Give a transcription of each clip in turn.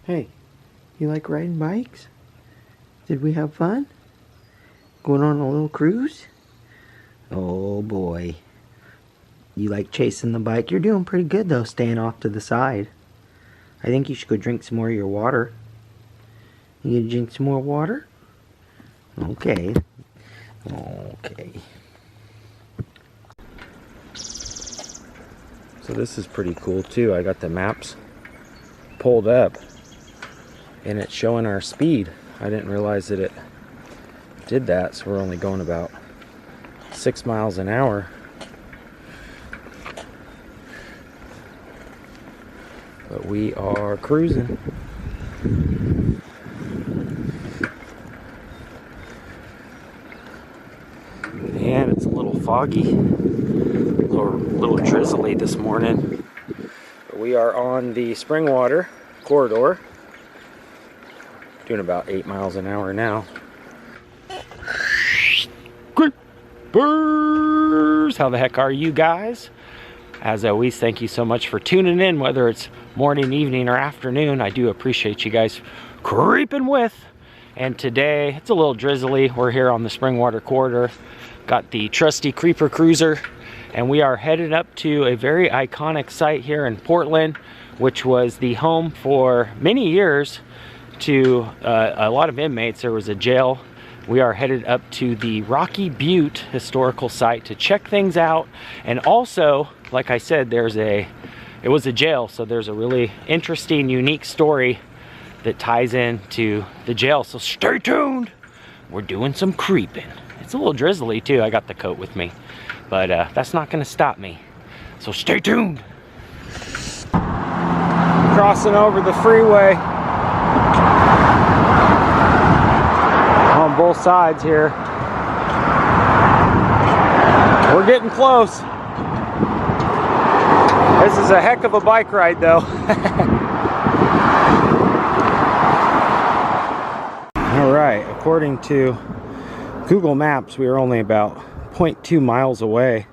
Hey, you like riding bikes? Did we have fun? Going on a little cruise? Oh boy. You like chasing the bike? You're doing pretty good though, staying off to the side. I think you should go drink some more of your water. You gonna drink some more water? Okay. Okay. So this is pretty cool too. I got the maps pulled up and it's showing our speed. I didn't realize that it did that, so we're only going about 6 miles an hour. But we are cruising. And it's a little foggy, a little drizzly this morning. But we are on the Springwater corridor, doing about 8 miles an hour now. Creepers! How the heck are you guys? As always, thank you so much for tuning in, whether it's morning, evening, or afternoon. I do appreciate you guys creeping with. And today, it's a little drizzly. We're here on the Springwater corridor. Got the trusty Creeper Cruiser, and we are headed up to a very iconic site here in Portland, which was the home for many years to a lot of inmates. There was a jail. We are headed up to the Rocky Butte historical site to check things out. And also, like I said, it was a jail, so there's a really interesting, unique story that ties into the jail. So stay tuned. We're doing some creeping. It's a little drizzly too. I got the coat with me, but that's not gonna stop me. So stay tuned. Crossing over the freeway on both sides here. We're getting close. This is a heck of a bike ride though. All right, according to Google Maps, we are only about 0.2 miles away,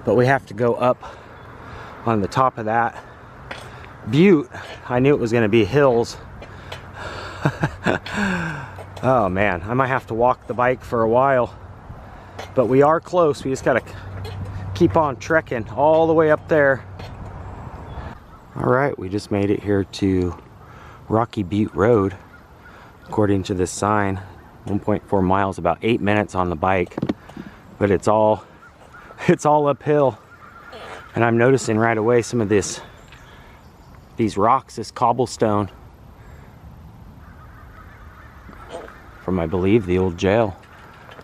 but we have to go up on the top of that butte. I knew it was going to be hills. Oh man, I might have to walk the bike for a while, but we are close. We just got to keep on trekking all the way up there. All right, we just made it here to Rocky Butte Road. According to this sign, 1.4 miles, about 8 minutes on the bike, but it's all uphill. And I'm noticing right away some of these rocks, this cobblestone from, I believe, the old jail.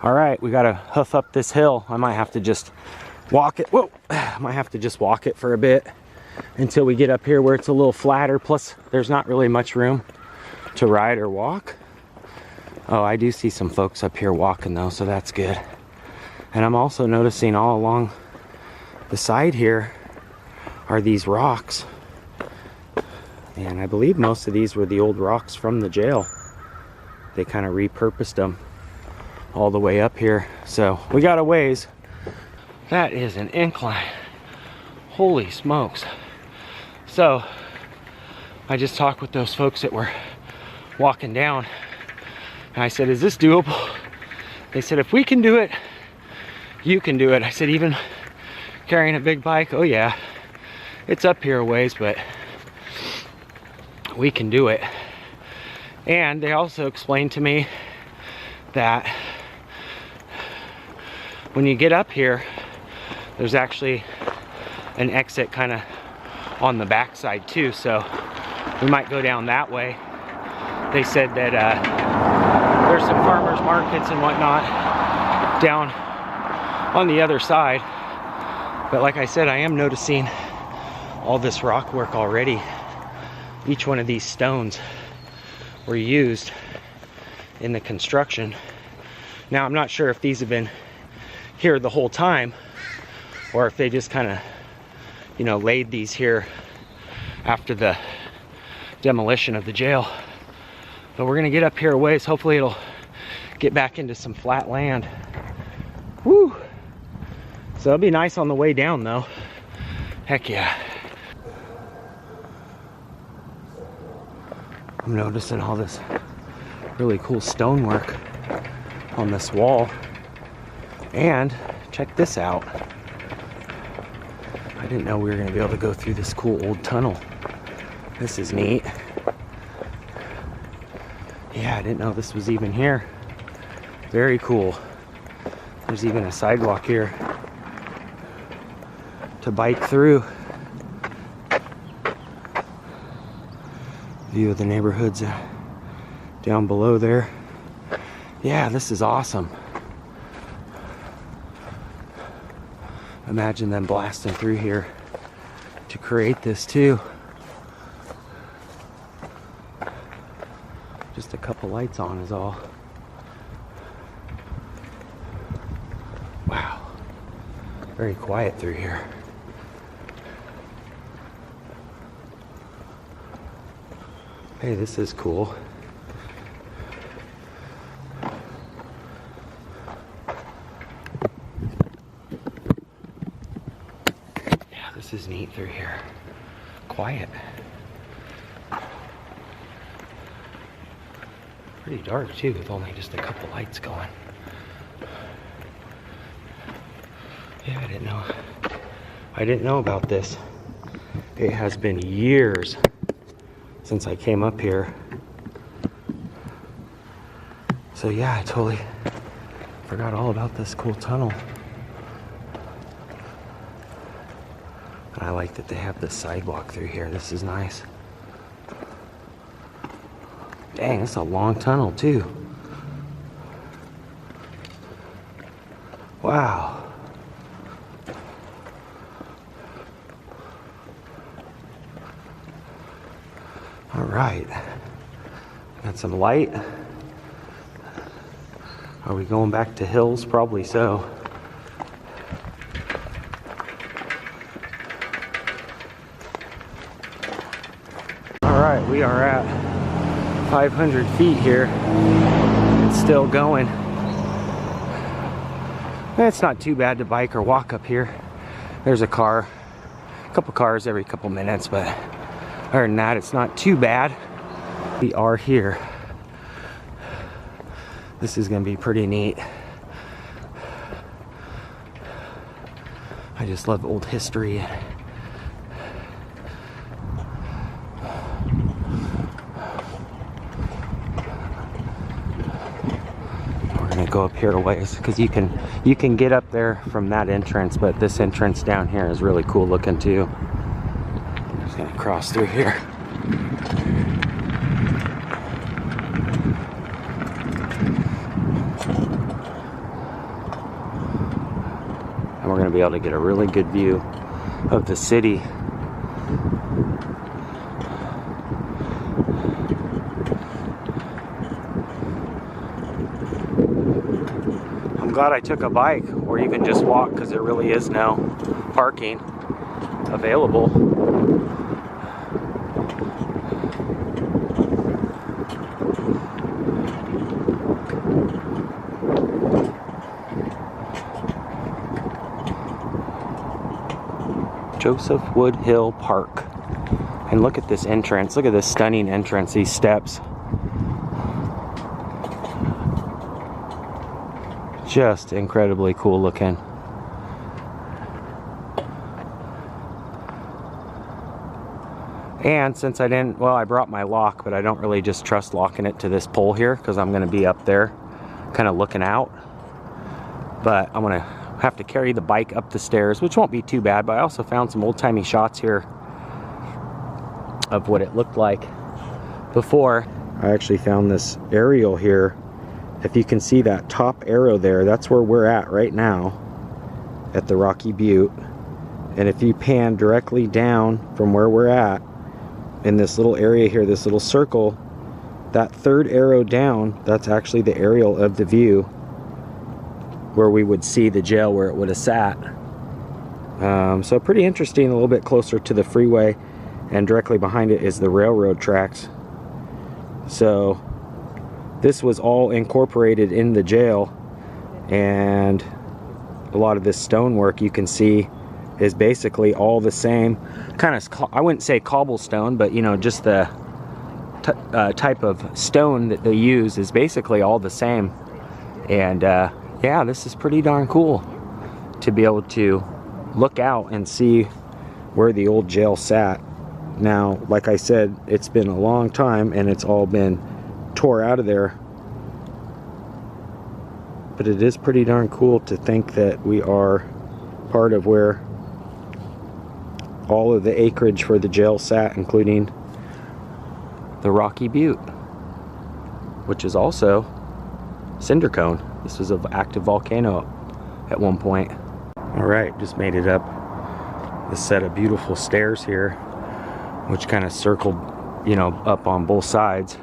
All right, we gotta hoof up this hill. I might have to just walk it. Whoa, I might have to just walk it for a bit until we get up here where it's a little flatter. Plus, there's not really much room to ride or walk. Oh, I do see some folks up here walking though, so that's good. And I'm also noticing all along the side here are these rocks. And I believe most of these were the old rocks from the jail. They kind of repurposed them all the way up here. So we got a ways. That is an incline. Holy smokes. So I just talked with those folks that were walking down, and I said, is this doable? They said, if we can do it, you can do it. I said, even carrying a big bike? Oh yeah, it's up here a ways, but we can do it. And they also explained to me that when you get up here, there's actually an exit kind of on the back side too, so we might go down that way. They said that there's some farmers markets and whatnot down on the other side. But like I said, I am noticing all this rock work already. Each one of these stones were used in the construction. Now I'm not sure if these have been here the whole time or if they just kind of, you know, laid these here after the demolition of the jail. But we're gonna get up here a ways. Hopefully it'll get back into some flat land. Woo! So it'll be nice on the way down though. Heck yeah. I'm noticing all this really cool stonework on this wall. And check this out. I didn't know we were going to be able to go through this cool old tunnel. This is neat. Yeah, I didn't know this was even here. Very cool. There's even a sidewalk here to bike through. View of the neighborhoods down below there. Yeah, this is awesome. Imagine them blasting through here to create this too. Just a couple lights on is all. Wow. Very quiet through here. Hey, this is cool. Yeah, this is neat through here. Quiet. Pretty dark too, with only just a couple lights going. Yeah, I didn't know about this. It has been years since I came up here. So yeah, I totally forgot all about this cool tunnel. And I like that they have this sidewalk through here. This is nice. Dang, it's a long tunnel too. Wow. All right. Got some light. Are we going back to hills? Probably so. All right, we are at 500 feet here. It's still going. It's not too bad to bike or walk up here. There's a car, a couple cars every couple minutes, but other than that, it's not too bad. We are here. This is gonna be pretty neat. I just love old history. Go up here a ways because you can get up there from that entrance, but this entrance down here is really cool looking too. I'm just gonna cross through here. And we're gonna be able to get a really good view of the city. Glad I took a bike or even just walk, because there really is no parking available. Joseph Woodhill Park. And look at this entrance. Look at this stunning entrance, these steps. Just incredibly cool looking. And since I didn't, well, I brought my lock, but I don't really just trust locking it to this pole here because I'm going to be up there kind of looking out. But I'm going to have to carry the bike up the stairs, which won't be too bad. But I also found some old-timey shots here of what it looked like before. I actually found this aerial here. If you can see that top arrow there, that's where we're at right now at the Rocky Butte. And if you pan directly down from where we're at in this little area here, this little circle, that third arrow down, that's actually the aerial of the view where we would see the jail where it would have sat. So pretty interesting, a little bit closer to the freeway, and directly behind it is the railroad tracks. So this was all incorporated in the jail, and a lot of this stonework you can see is basically all the same kind of, I wouldn't say cobblestone, but you know, just the type of stone that they use is basically all the same. And yeah, this is pretty darn cool to be able to look out and see where the old jail sat. Now, like I said, it's been a long time and it's all been tore out of there. But it is pretty darn cool to think that we are part of where all of the acreage for the jail sat, including the Rocky Butte, which is also cinder cone. This was an active volcano at one point. Alright, just made it up this set of beautiful stairs here, which kind of circled, you know, up on both sides.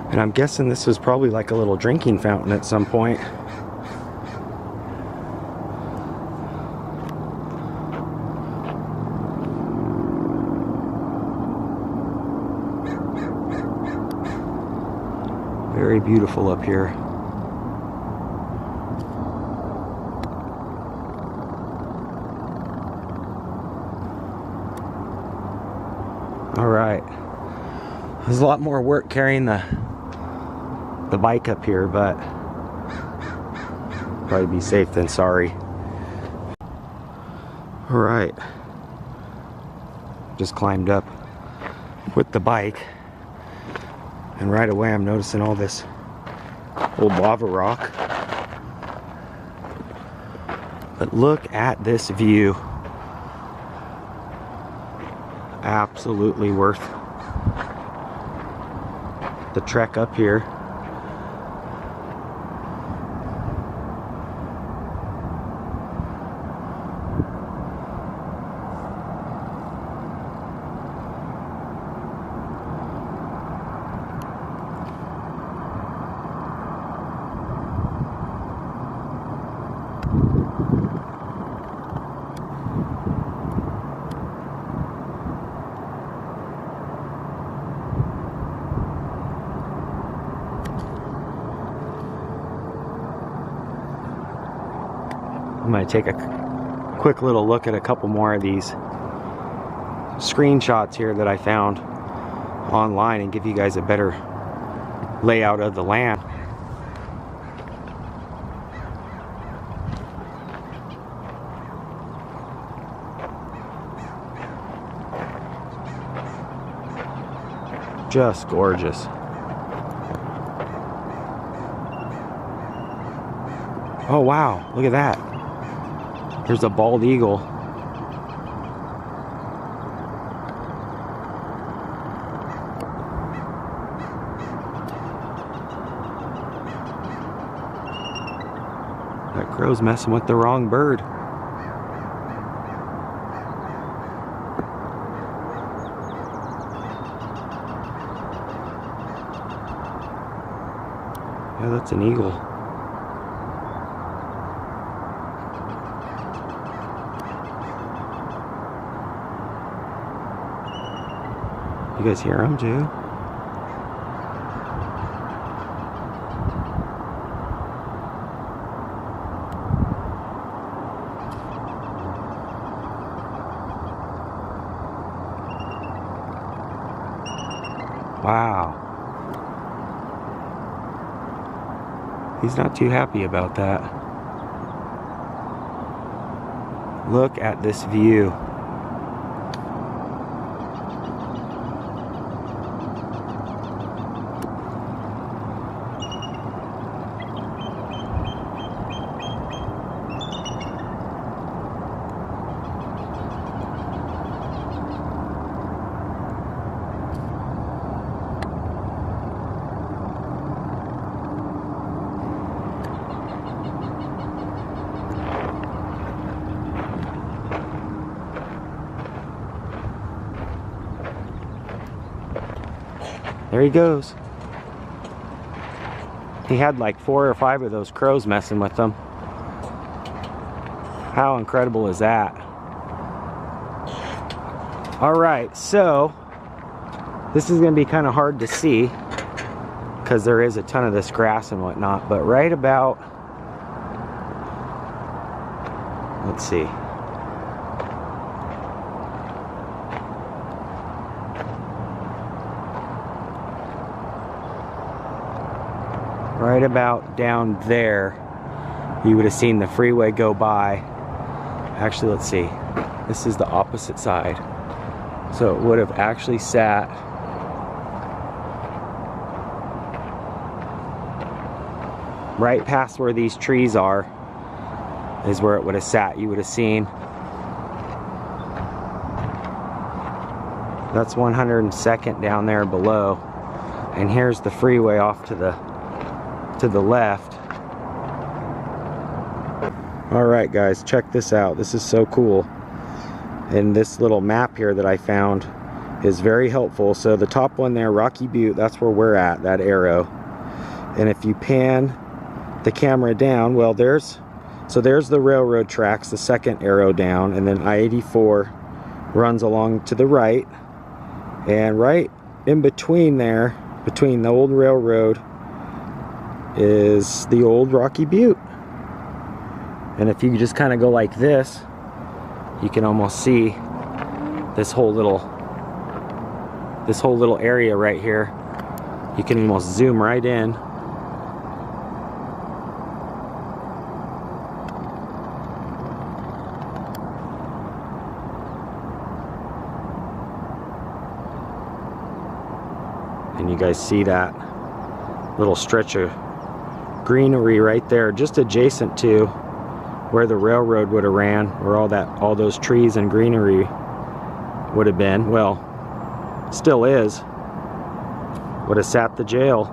And I'm guessing this was probably like a little drinking fountain at some point. Very beautiful up here. All right. There's a lot more work carrying the bike up here, but probably be safe than sorry. All right. Just climbed up with the bike. And right away I'm noticing all this old lava rock. But look at this view. Absolutely worth the trek up here. I'm going to take a quick little look at a couple more of these screenshots here that I found online and give you guys a better layout of the land. Just gorgeous. Oh wow, look at that. There's a bald eagle. That crow's messing with the wrong bird. Yeah, that's an eagle. You guys hear him too? Wow. He's not too happy about that. Look at this view. There he goes. He had like 4 or 5 of those crows messing with him. How incredible is that? Alright, so this is going to be kind of hard to see because there is a ton of this grass and whatnot, but right about, let's see. right about down there, you would have seen the freeway go by. Actually, let's see. This is the opposite side. So it would have actually sat right past where these trees are, is where it would have sat. You would have seen. That's 102nd down there below. And here's the freeway off to the left. Alright guys, check this out. This is so cool. And this little map here that I found is very helpful. So the top one there, Rocky Butte, that's where we're at, that arrow. And if you pan the camera down, well, there's the railroad tracks, the second arrow down, and then I-84 runs along to the right. And right in between there, between the old railroad, is the old Rocky Butte. And if you just kind of go like this, you can almost see this whole little area right here. You can almost zoom right in. And you guys see that little stretch of greenery right there, just adjacent to where the railroad would have ran, where all those trees and greenery would have been. Well, still is. Would have sat the jail.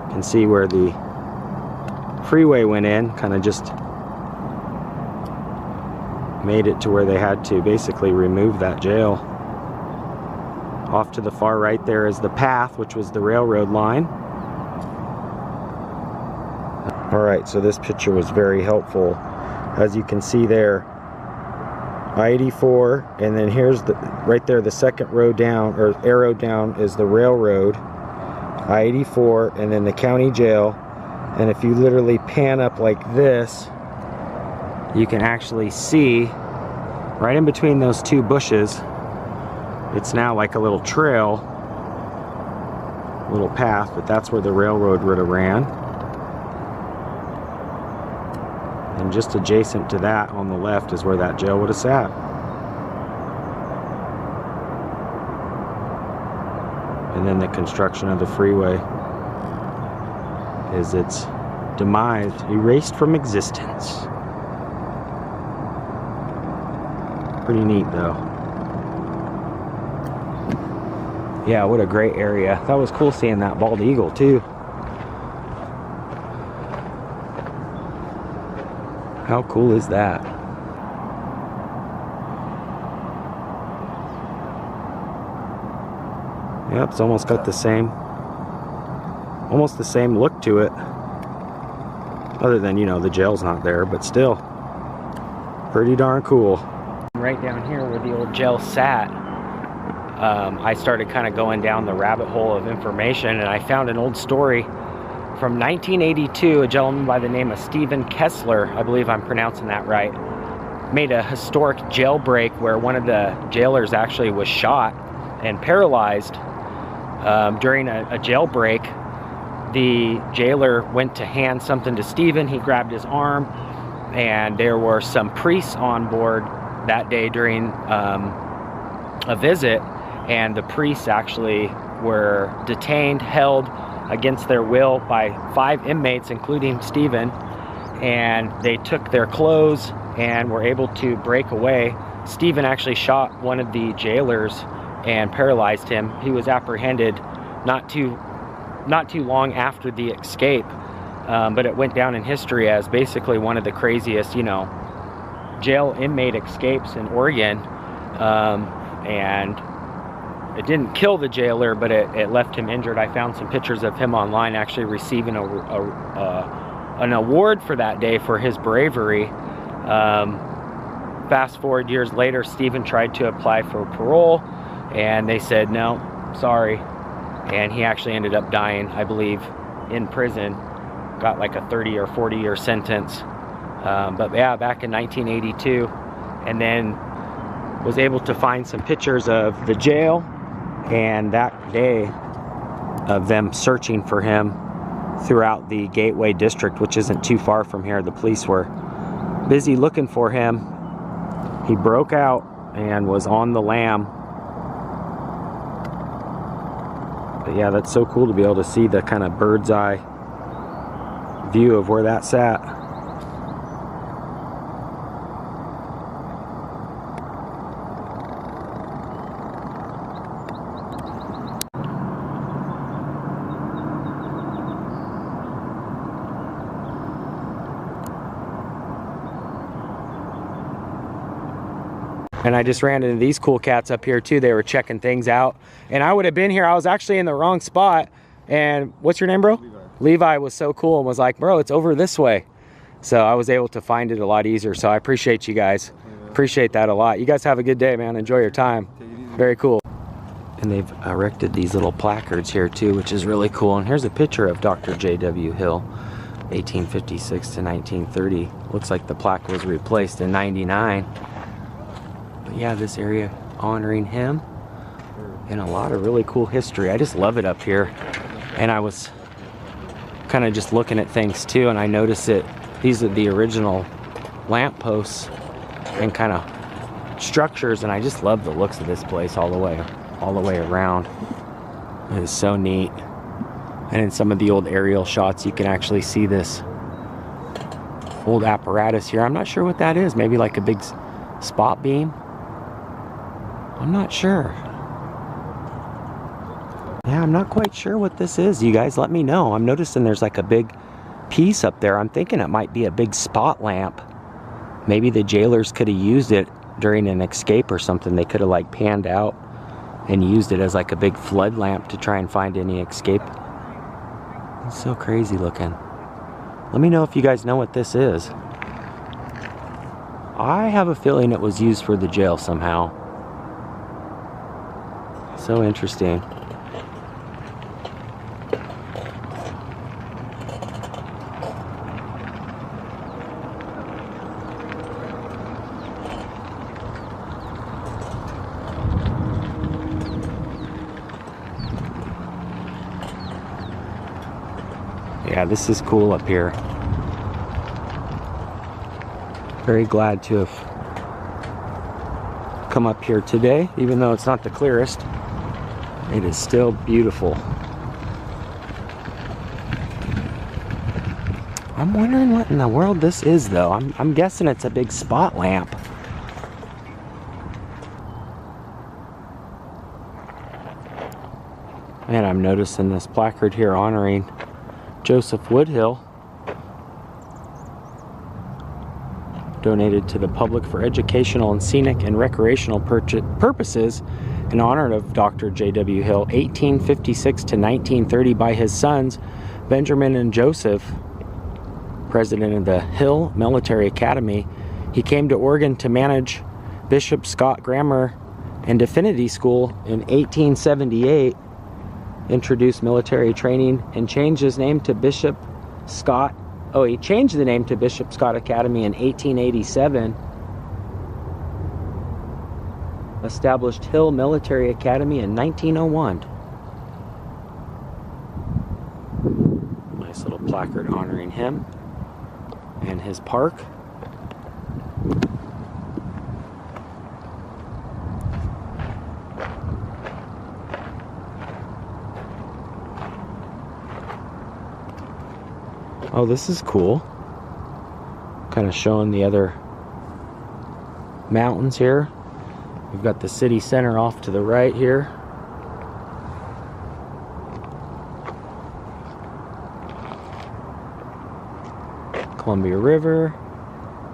You can see where the freeway went in, kind of just made it to where they had to basically remove that jail. Off to the far right there is the path, which was the railroad line. Alright, so this picture was very helpful. As you can see there, I-84, and then here's right there, the second row down, or arrow down, is the railroad, I-84, and then the county jail. And if you literally pan up like this, you can actually see right in between those two bushes, it's now like a little trail, little path, but that's where the railroad would have ran. And just adjacent to that on the left is where that jail would have sat. And then the construction of the freeway is its demise, erased from existence. Pretty neat though. Yeah, what a great area. That was cool seeing that bald eagle too. How cool is that? Yep, it's almost got the same look to it. Other than, you know, the jail's not there, but still pretty darn cool. Right down here where the old jail sat, I started kind of going down the rabbit hole of information, and I found an old story from 1982. A gentleman by the name of Stephen Kessler, I believe I'm pronouncing that right, made a historic jailbreak where one of the jailers actually was shot and paralyzed. During a jailbreak, the jailer went to hand something to Stephen. He grabbed his arm, and there were some priests on board that day during a visit, and the priests actually were detained, held against their will by 5 inmates, including Stephen, and they took their clothes and were able to break away. Stephen actually shot one of the jailers and paralyzed him. He was apprehended not too long after the escape, but it went down in history as basically one of the craziest, you know, jail inmate escapes in Oregon. And it didn't kill the jailer, but it left him injured. I found some pictures of him online actually receiving an award for that day for his bravery. Fast forward years later, Stephen tried to apply for parole, and they said, no, sorry. And he actually ended up dying, I believe, in prison. Got like a 30 or 40 year sentence. But yeah, back in 1982, and then was able to find some pictures of the jail. And that day, of them searching for him throughout the Gateway District, which isn't too far from here. The police were busy looking for him. He broke out and was on the lam. But yeah, that's so cool to be able to see the kind of bird's eye view of where that sat. And I just ran into these cool cats up here too. They were checking things out. And I would have been here. I was actually in the wrong spot. And what's your name, bro? Levi. Levi was so cool and was like, bro, it's over this way. So I was able to find it a lot easier. So I appreciate you guys. Appreciate that a lot. You guys have a good day, man. Enjoy your time. Very cool. And they've erected these little placards here too, which is really cool. And here's a picture of Dr. J.W. Hill, 1856 to 1930. Looks like the plaque was replaced in 99. But yeah, this area honoring him and a lot of really cool history. I just love it up here. And I was kind of just looking at things too, and I noticed that these are the original lampposts and kind of structures, and I just love the looks of this place all the way around. It is so neat. And in some of the old aerial shots, you can actually see this old apparatus here. I'm not sure what that is. Maybe like a big spot beam. I'm not sure. Yeah, I'm not quite sure what this is. You guys let me know. I'm noticing there's like a big piece up there. I'm thinking it might be a big spot lamp. Maybe the jailers could have used it during an escape or something. They could have like panned out and used it as like a big flood lamp to try and find any escape. It's so crazy looking. Let me know if you guys know what this is. I have a feeling it was used for the jail somehow. So interesting. Yeah, this is cool up here. Very glad to have come up here today, even though it's not the clearest. It is still beautiful. I'm wondering what in the world this is though. I'm guessing it's a big spot lamp. And I'm noticing this placard here honoring Joseph Woodhill, donated to the public for educational and scenic and recreational purposes in honor of Dr. J.W. Hill, 1856 to 1930, by his sons Benjamin and Joseph, president of the Hill Military Academy. He came to Oregon to manage Bishop Scott Grammar and Divinity School in 1878, introduced military training, and changed his name to Bishop Scott. Oh, he changed the name to Bishop Scott Academy in 1887. Established Hill Military Academy in 1901. Nice little placard honoring him and his park. Oh, this is cool. Kind of showing the other mountains here. We've got the city center off to the right here. Columbia River,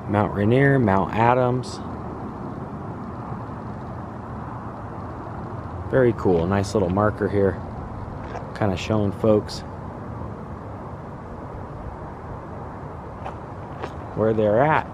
Mount Rainier, Mount Adams. Very cool. Nice little marker here. Kind of showing folks where they're at.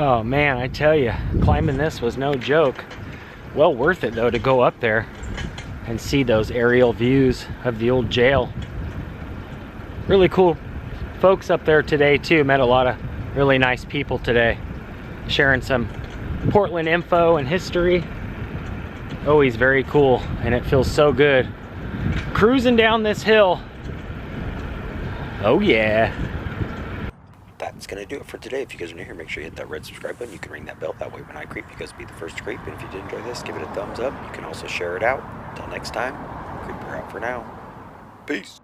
Oh man, I tell you, climbing this was no joke. Well worth it though to go up there and see those aerial views of the old jail. Really cool folks up there today too. Met a lot of really nice people today, sharing some Portland info and history. Always very cool, and it feels so good cruising down this hill. Oh yeah. That's gonna do it for today. If you guys are new here, make sure you hit that red subscribe button. You can ring that bell, that way when I creep, you guys will be the first to creep. And if you did enjoy this, give it a thumbs up. You can also share it out. Until next time, Creeper out for now. Peace.